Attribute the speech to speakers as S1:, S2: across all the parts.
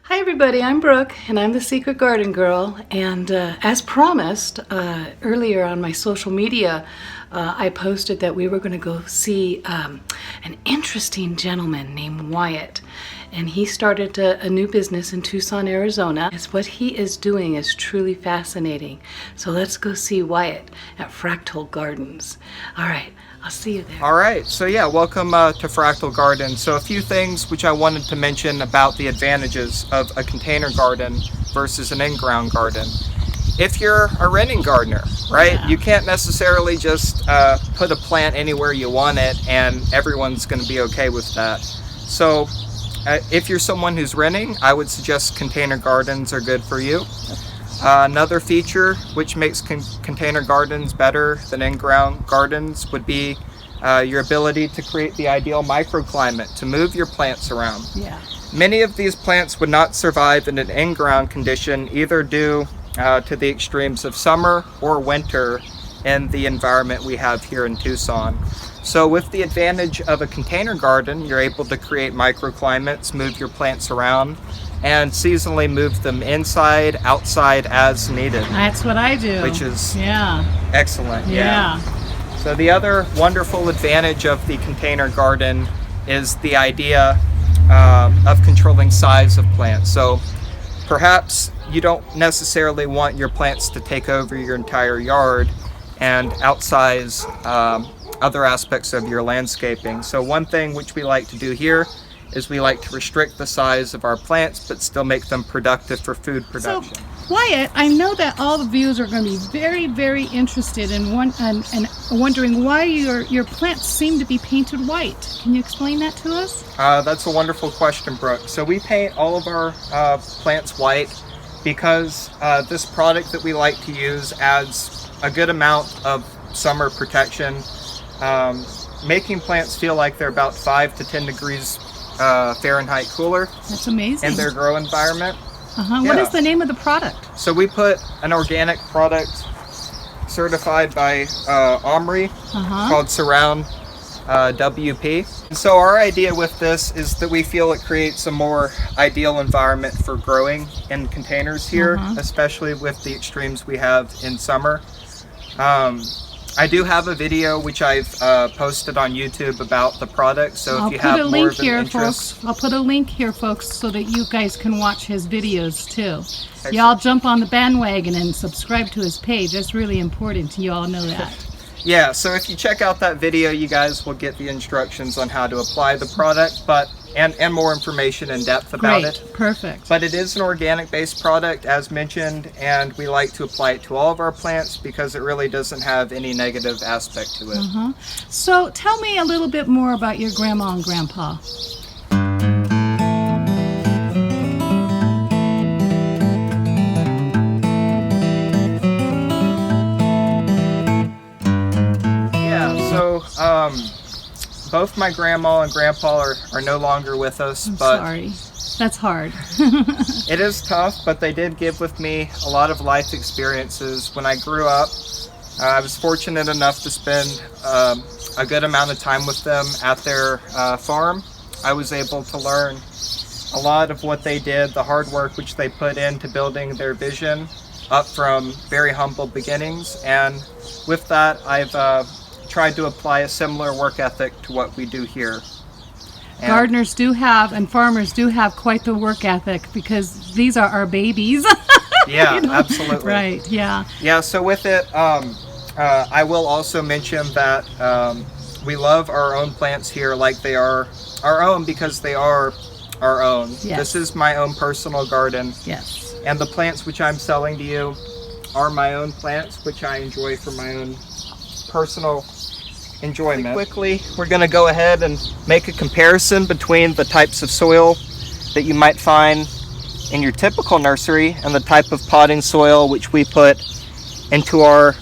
S1: Hi everybody, I'm Brooke and I'm the Secret Garden Girl, and as promised earlier on my social media, I posted that we were going to go see an interesting gentleman named Wyatt, and he started a new business in Tucson, Arizona. What he is doing is truly fascinating. So let's go see Wyatt at Fractal Gardens. All right, I'll see you there.
S2: All right, so yeah, welcome to Fractal Gardens. So a few things which I wanted to mention about the advantages of a container garden versus an in-ground garden. If you're a renting gardener, right,
S1: Yeah.
S2: you can't necessarily just put a plant anywhere you want it and everyone's going to be okay with that. So if you're someone who's renting, I would suggest container gardens are good for you. Another feature which makes container gardens better than in-ground gardens would be your ability to create the ideal microclimate, to move your plants around.
S1: Yeah.
S2: Many of these plants would not survive in an in-ground condition, either due to the extremes of summer or winter in the environment we have here in Tucson. So with the advantage of a container garden, you're able to create microclimates, move your plants around, and seasonally move them inside, outside as needed.
S1: That's what I do.
S2: Which is
S1: yeah.
S2: excellent. Yeah. So the other wonderful advantage of the container garden is the idea of controlling size of plants. So perhaps you don't necessarily want your plants to take over your entire yard and outsize other aspects of your landscaping. So one thing which we like to do here is we like to restrict the size of our plants but still make them productive for food production.
S1: So, Wyatt, I know that all the viewers are going to be very, very interested in and wondering why your plants seem to be painted white. Can you explain that to us?
S2: That's a wonderful question, Brooke. So we paint all of our plants white because this product that we like to use adds a good amount of summer protection, making plants feel like they're about 5 to 10 degrees Fahrenheit cooler.
S1: That's amazing.
S2: In their grow environment.
S1: Yeah. What is the name of the product?
S2: So we put an organic product certified by Omri called Surround WP. So our idea with this is that we feel it creates a more ideal environment for growing in containers here, especially with the extremes we have in summer. I do have a video which I've posted on YouTube about the product, so if you have more of an interest...
S1: I'll put a link here, folks, so that you guys can watch his videos too. Y'all jump on the bandwagon and subscribe to his page. That's really important. You all know that.
S2: Yeah, so if you check out that video, you guys will get the instructions on how to apply the product, and more information in depth about it.
S1: Perfect.
S2: But it is an organic-based product, as mentioned, and we like to apply it to all of our plants because it really doesn't have any negative aspect to it.
S1: So tell me a little bit more about your grandma and grandpa.
S2: Both my grandma and grandpa are no longer with us.
S1: Sorry, that's hard.
S2: It is tough, but they did give with me a lot of life experiences. When I grew up, I was fortunate enough to spend a good amount of time with them at their farm. I was able to learn a lot of what they did, the hard work which they put into building their vision up from very humble beginnings, and with that I've tried to apply a similar work ethic to what we do here. And
S1: gardeners do have, and farmers do have, quite the work ethic, because these are our babies.
S2: Yeah,
S1: you know?
S2: Absolutely.
S1: Right, yeah.
S2: Yeah, so with it, I will also mention that we love our own plants here like they are our own because they are our own.
S1: Yes.
S2: This is my own personal garden.
S1: Yes.
S2: And the plants which I'm selling to you are my own plants, which I enjoy for my own personal enjoyment. Quickly, we're going to go ahead and make a comparison between the types of soil that you might find in your typical nursery and the type of potting soil which we put into our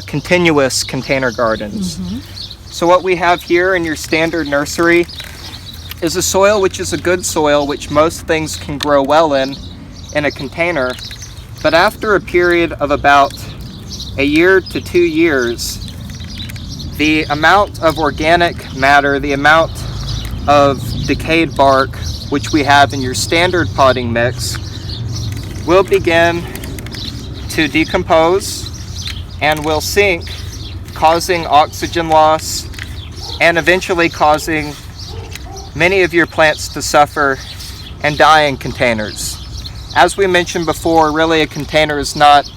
S2: continuous container gardens. So what we have here in your standard nursery is a soil which is a good soil which most things can grow well in a container, but after a period of about a year to 2 years, the amount of organic matter, the amount of decayed bark which we have in your standard potting mix, will begin to decompose and will sink, causing oxygen loss and eventually causing many of your plants to suffer and die in containers. As we mentioned before, really a container is not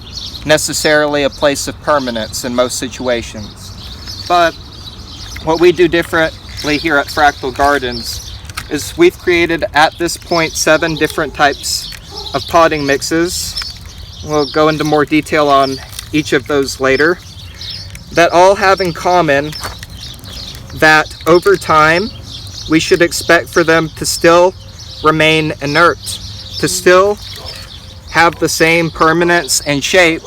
S2: necessarily a place of permanence in most situations. But what we do differently here at Fractal Gardens is we've created at this point 7 different types of potting mixes. We'll go into more detail on each of those later, that all have in common that over time we should expect for them to still remain inert, to still have the same permanence and shape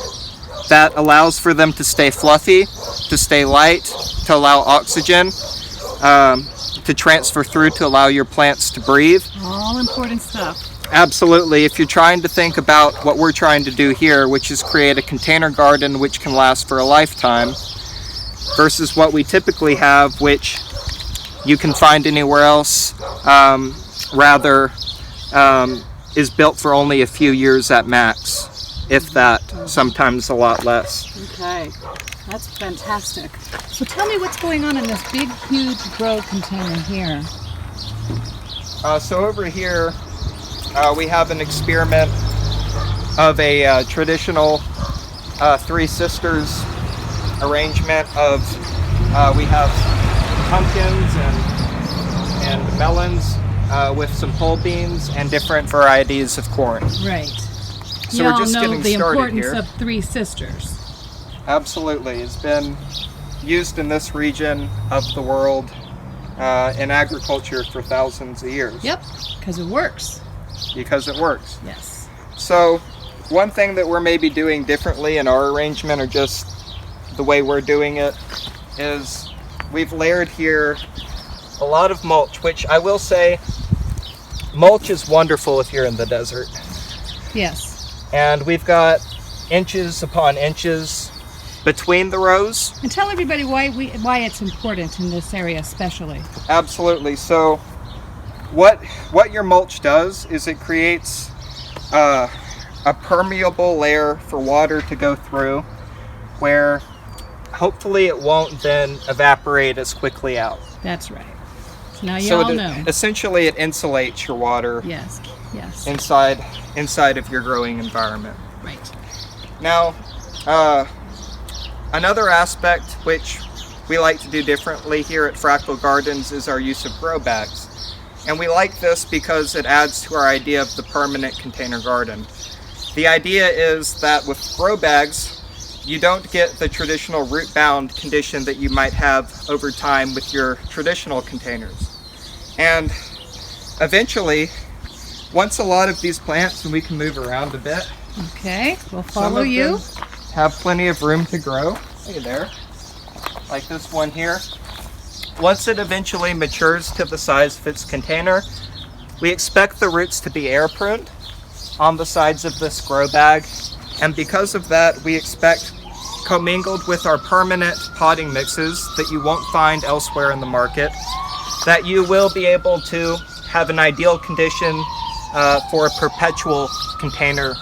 S2: that allows for them to stay fluffy, to stay light, to allow oxygen to transfer through, to allow your plants to breathe.
S1: All important stuff.
S2: Absolutely. If you're trying to think about what we're trying to do here, which is create a container garden which can last for a lifetime, versus what we typically have, which you can find anywhere else, is built for only a few years at max, if that, sometimes a lot less.
S1: Okay, that's fantastic. So tell me what's going on in this big, huge grow container here.
S2: So over here, we have an experiment of a traditional Three Sisters arrangement of, we have pumpkins and melons with some pole beans and different varieties of corn.
S1: Right.
S2: So we're just getting
S1: the
S2: started
S1: importance
S2: here.
S1: of Three Sisters.
S2: Absolutely. It's been used in this region of the world in agriculture for thousands of years.
S1: Yep, because it works.
S2: Because it works.
S1: Yes.
S2: So one thing that we're maybe doing differently in our arrangement, or just the way we're doing it, is we've layered here a lot of mulch, which I will say, mulch is wonderful if you're in the desert.
S1: Yes.
S2: And we've got inches upon inches between the rows.
S1: And tell everybody why it's important in this area especially.
S2: Absolutely. So what your mulch does is it creates a permeable layer for water to go through, where hopefully it won't then evaporate as quickly out.
S1: That's right. So now you all know.
S2: Essentially it insulates your water.
S1: Yes, yes.
S2: inside of your growing environment.
S1: Right.
S2: Now, another aspect which we like to do differently here at Fractal Gardens is our use of grow bags. And we like this because it adds to our idea of the permanent container garden. The idea is that with grow bags, you don't get the traditional root bound condition that you might have over time with your traditional containers. And eventually, once a lot of these plants, and we can move around a bit.
S1: Okay, we'll follow you.
S2: Have plenty of room to grow. Hey there. Like this one here. Once it eventually matures to the size of its container, we expect the roots to be air pruned on the sides of this grow bag. And because of that, we expect, commingled with our permanent potting mixes that you won't find elsewhere in the market, that you will be able to have an ideal condition for a perpetual container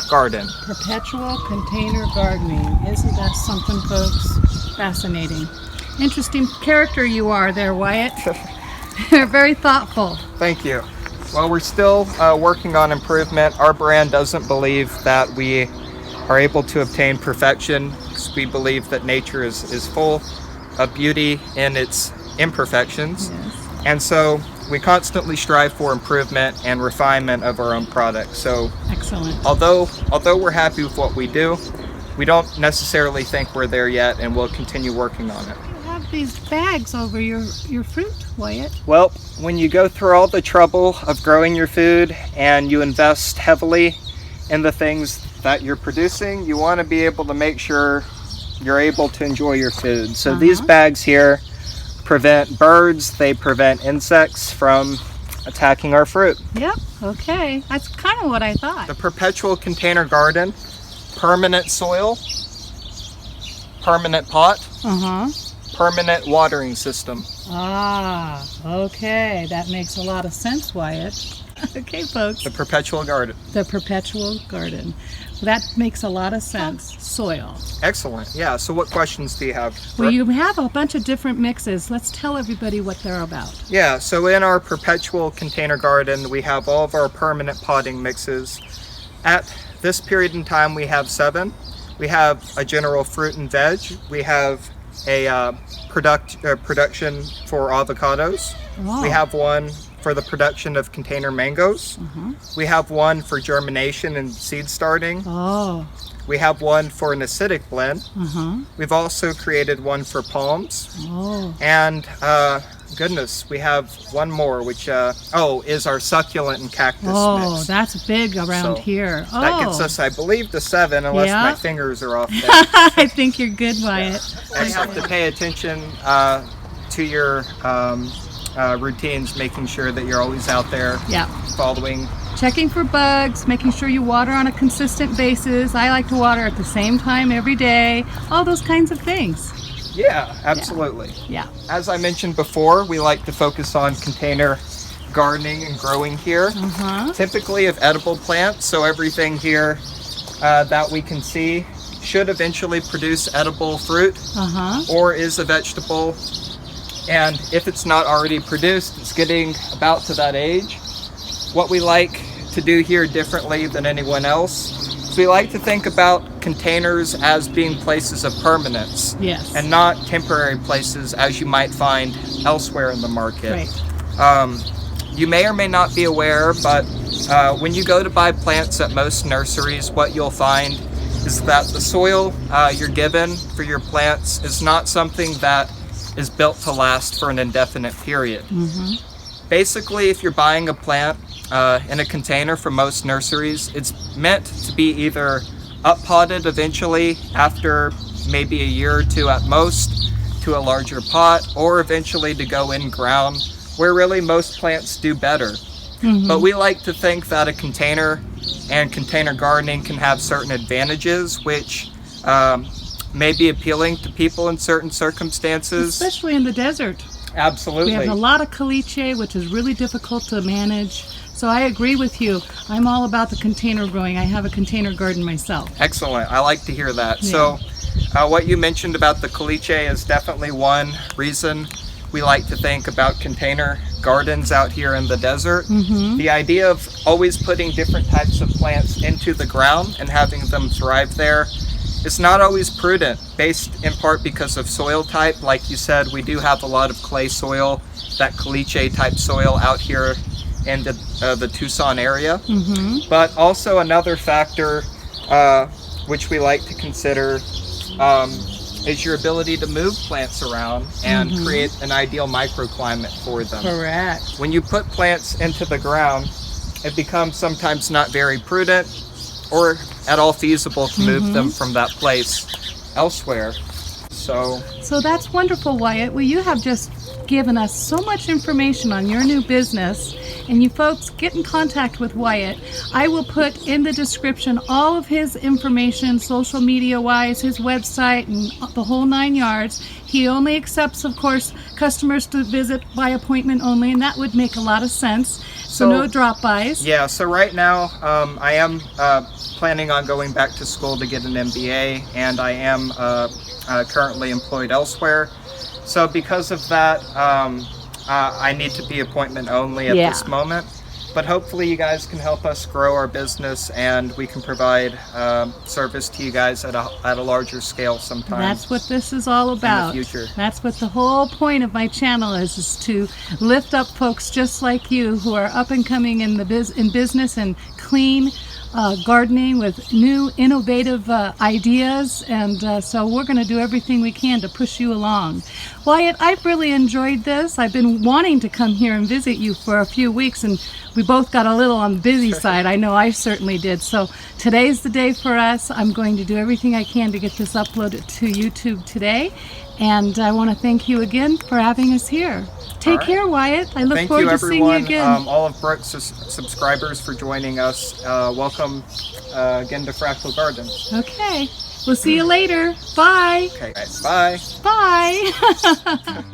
S2: garden.
S1: Perpetual container gardening. Isn't that something, folks? Fascinating. Interesting character you are there, Wyatt. You're very thoughtful.
S2: Thank you. Well, we're still working on improvement. Our brand doesn't believe that we are able to obtain perfection, because we believe that nature is full of beauty in its imperfections.
S1: Yes.
S2: And so we constantly strive for improvement and refinement of our own product. So
S1: excellent.
S2: Although we're happy with what we do, we don't necessarily think we're there yet, and we'll continue working on it.
S1: You have these bags over your fruit, Wyatt.
S2: Well, when you go through all the trouble of growing your food and you invest heavily in the things that you're producing, you want to be able to make sure you're able to enjoy your food. So these bags here prevent birds, they prevent insects from attacking our fruit.
S1: Yep, okay. That's kind of what I thought.
S2: The perpetual container garden, permanent soil, permanent pot, permanent watering system.
S1: Ah, okay. That makes a lot of sense, Wyatt. Okay, folks.
S2: The perpetual garden.
S1: The perpetual garden. That makes a lot of sense. Soil.
S2: Excellent. Yeah. So what questions do you have?
S1: Well, you have a bunch of different mixes. Let's tell everybody what they're about.
S2: Yeah. So in our perpetual container garden, we have all of our permanent potting mixes. At this period in time, we have 7. We have a general fruit and veg. We have a production for avocados.
S1: Oh.
S2: We have one for the production of container mangoes. We have one for germination and seed starting.
S1: Oh.
S2: We have one for an acidic blend. We've also created one for palms.
S1: Oh.
S2: And goodness, we have one more, which is our succulent and cactus mix.
S1: That's big around here. Oh.
S2: That gets us, I believe, to 7, unless my fingers are off there.
S1: I think you're good, Wyatt.
S2: Yeah. You have to pay attention to your routines, making sure that you're always out there following.
S1: Checking for bugs, making sure you water on a consistent basis. I like to water at the same time every day. All those kinds of things.
S2: Yeah, absolutely.
S1: Yeah.
S2: As I mentioned before, we like to focus on container gardening and growing here. Typically of edible plants, so everything here that we can see should eventually produce edible fruit or is a vegetable. And if it's not already produced, it's getting about to that age. What we like to do here differently than anyone else is we like to think about containers as being places of permanence.
S1: Yes.
S2: And not temporary places as you might find elsewhere in the market.
S1: Right.
S2: You may or may not be aware, but when you go to buy plants at most nurseries, what you'll find is that the soil you're given for your plants is not something that is built to last for an indefinite period. Basically, if you're buying a plant in a container from most nurseries, it's meant to be either uppotted eventually after maybe a year or 2 at most to a larger pot, or eventually to go in ground, where really most plants do better. But we like to think that a container and container gardening can have certain advantages which may be appealing to people in certain circumstances.
S1: Especially in the desert.
S2: Absolutely.
S1: We have a lot of caliche, which is really difficult to manage. So I agree with you. I'm all about the container growing. I have a container garden myself.
S2: Excellent. I like to hear that. So what you mentioned about the caliche is definitely one reason we like to think about container gardens out here in the desert. The idea of always putting different types of plants into the ground and having them thrive there is not always prudent, based in part because of soil type. Like you said, we do have a lot of clay soil, that caliche type soil out here in the Tucson area. But also another factor which we like to consider is your ability to move plants around and create an ideal microclimate for them.
S1: Correct.
S2: When you put plants into the ground, it becomes sometimes not very prudent or at all feasible to move them from that place elsewhere. So
S1: that's wonderful, Wyatt. Well, you have just given us so much information on your new business, and you folks get in contact with Wyatt. I will put in the description all of his information, social media wise, his website, and the whole 9 yards. He only accepts, of course, customers to visit by appointment only, and that would make a lot of sense. So no drop-bys.
S2: Yeah, so right now I am planning on going back to school to get an MBA, and I am currently employed elsewhere. So because of that, I need to be appointment only at this moment. But hopefully you guys can help us grow our business, and we can provide service to you guys at a larger scale sometime.
S1: That's what this is all about.
S2: In the future.
S1: That's what the whole point of my channel is to lift up folks just like you who are up and coming in business and clean gardening with new innovative ideas, and so we're going to do everything we can to push you along. Wyatt, I've really enjoyed this. I've been wanting to come here and visit you for a few weeks, and we both got a little on the busy side. I know I certainly did. So today's the day for us. I'm going to do everything I can to get this uploaded to YouTube today, and I want to thank you again for having us here. Take care, Wyatt. I look forward to seeing you again.
S2: All of Brooke's subscribers for joining us. Welcome again to Fractal Gardens.
S1: Okay. We'll see you later. Bye.
S2: Okay, guys, bye.
S1: Bye.